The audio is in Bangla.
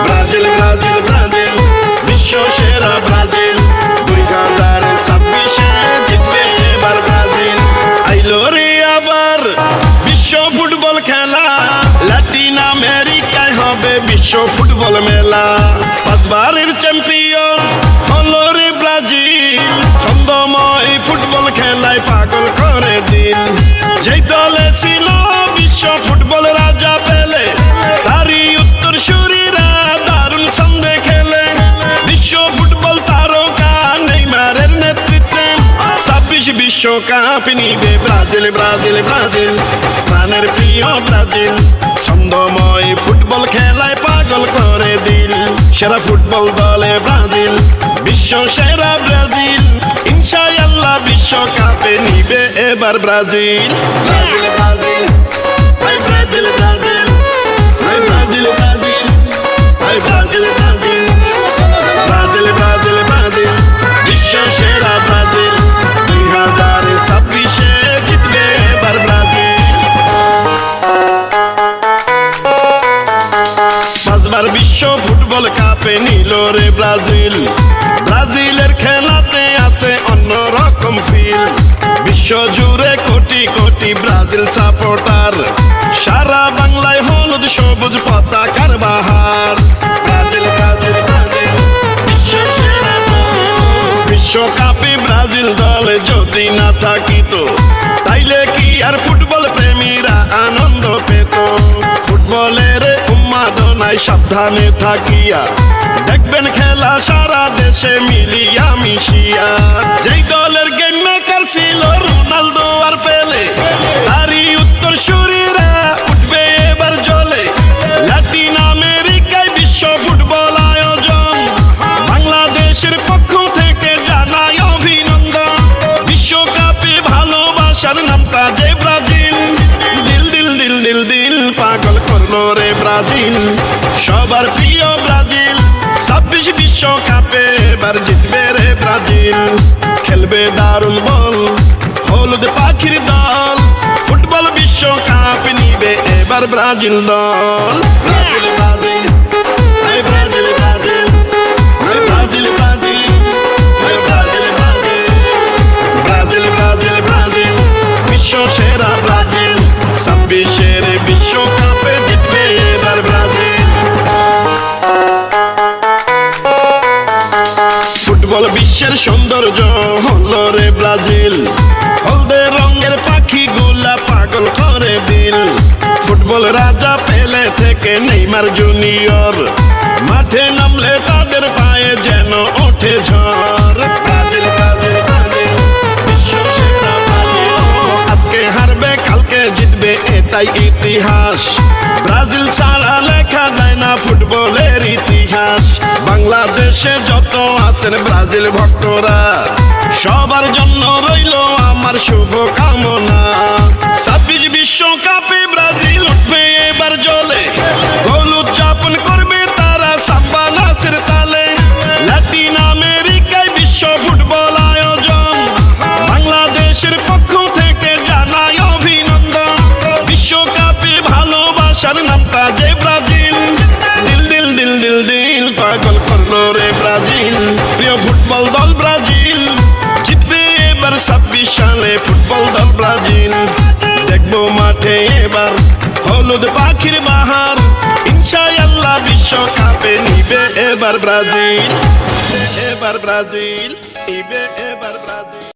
ব্রাজিল ব্রাজিল ব্রাজিল বিশ্ব সেরা ব্রাজিল 2026 জিতবে এবার ব্রাজিল। আইলো রে আবার বিশ্ব ফুটবল খেলা, লাতিন আমেরিকায় হবে বিশ্ব ফুটবল মেলা। 5 বারের চ্যাম্পিয়ন হলো রে ব্রাজিল, ছন্দময় ফুটবল খেলায় পাগল করে দিল। যেই দলে ছিল বিশ্ব ফুটবল রাজা পেলে, তারই উত্তর সুরীরা দারুণ ছন্দে খেলে। বিশ্ব ফুটবল তারকা নেইমারের নেতৃত্বে 26 বিশ্বকাপ নিবে ব্রাজিল ব্রাজিল ব্রাজিল। প্রাণের প্রিয় ব্রাজিল, ছন্দময় ফুটবল খেলায় পাগল করে দিল। সেরা ফুটবল দলে ব্রাজিল, বিশ্ব সেরা ব্রাজিল। ইনশাআল্লাহ বিশ্বকাপে নিবে এবার ব্রাজিল। ব্রাজিল ব্রাজিল হাই ব্রাজিল ব্রাজিল হাই ব্রাজিল ব্রাজিল হাই Brazil Brazil Brazil Brazil Brazil বিশ্ব সেরা ব্রাজিল। 2026 জিতবে এবার ব্রাজিল। 5 বার বিশ্ব ফুটবল কাপে নিল রে ব্রাজিল। ব্রাজিলের খেলাতে আছে অন্যরকম ফিল। বিশ্ব জুড়ে কোটি কোটি ব্রাজিল সাপোর্টার, সারা বাংলায় হলুদ সবুজ পতাকার বাহার। ব্রাজিল ব্রাজিল ব্রাজিল বিশ্ব সেরা ব্রাজিল। বিশ্বকাপে ব্রাজিল দলে যদি না থাকিত, তাইলে কি আর ফুটবল প্রেমীরা আনন্দ পেত? ফুটবলের উন্মাদনায় সাবধানে থাকিয়া দেখবেন খেলা সারা দেশে মিলিয়া মিশিয়া। যেই দলের গেম মেকার ছিল রোনালদো আর পেলে, তারই উত্তর সুরীরা উঠবে এবার জ্বলে। লাতিন আমেরিকায় বিশ্ব ফুটবল আয়োজন, বাংলাদেশের পক্ষ থেকে জানাই অভিনন্দন। বিশ্বকাপে ভালোবাসার নামটা যে ব্রাজিল, দিল দিল দিল দিল দিল পাগল করলো রে ব্রাজিল। সবার প্রিয় ব্রাজিল, 26 বিশ্বকাপে এবার জিতবে রে ব্রাজিল। খেলবে দারুণ বল হলুদ পাখির দল, ফুটবল বিশ্বকাপ নিবে এবার ব্রাজিল দল। ব্রাজিল ব্রাজিল হাই ব্রাজিল ব্রাজিল হাই ব্রাজিল ব্রাজিল হাই Brazil Brazil Brazil Brazil Brazil বিশ্ব সেরা ব্রাজিল। 26 বিশ্বকাপে জিতবে এবার ব্রাজিল। ফুটবল বিশ্বের সৌন্দর্য হলো রে ব্রাজিল। হলদে রঙের পাখিগুলা পাগল করে দিল। ফুটবল রাজা পেলে থেকে নেইমার জুনিয়র, মাঠে নামলে তাদের পায়ে যেন ওঠে ঝড়। ব্রাজিল ব্রাজিল ব্রাজিল বিশ্ব সেরা ব্রাজিল। আজকে হারবে কালকে জিতবে এটাই ইতিহাস। ব্রাজিল ছাড়া লেখা যায় না ফুটবলের ইতিহাস। বাংলাদেশে যত আছেন ব্রাজিল ভক্তরা, সবার জন্য রইল আমার শুভ কামনা। 26 বিশ্বকাপে ব্রাজিল উঠবে এবার জ্বলে, গোল উদযাপন করবে তারা সাম্বা নাচের তালে। লাতিন আমেরিকায় বিশ্ব ফুটবল আয়োজন, বাংলাদেশের পক্ষ থেকে জানাই অভিনন্দন। বিশ্বকাপে ভালোবাসার নামটা যে ব্রাজিল, দিল দিল দিল দিল দিল পাগল করলো রে ব্রাজিল। প্রিয় ফুটবল দল ব্রাজিল, জিতবে এবার 26 সালে ফুটবল দল ব্রাজিল। দেখবো মাঠে এবার হলুদ পাখির বাহার। ইনশাআল্লাহ বিশ্বকাপে নিবে এবার ব্রাজিল। এবার ব্রাজিল নিবে এবার ব্রাজিল।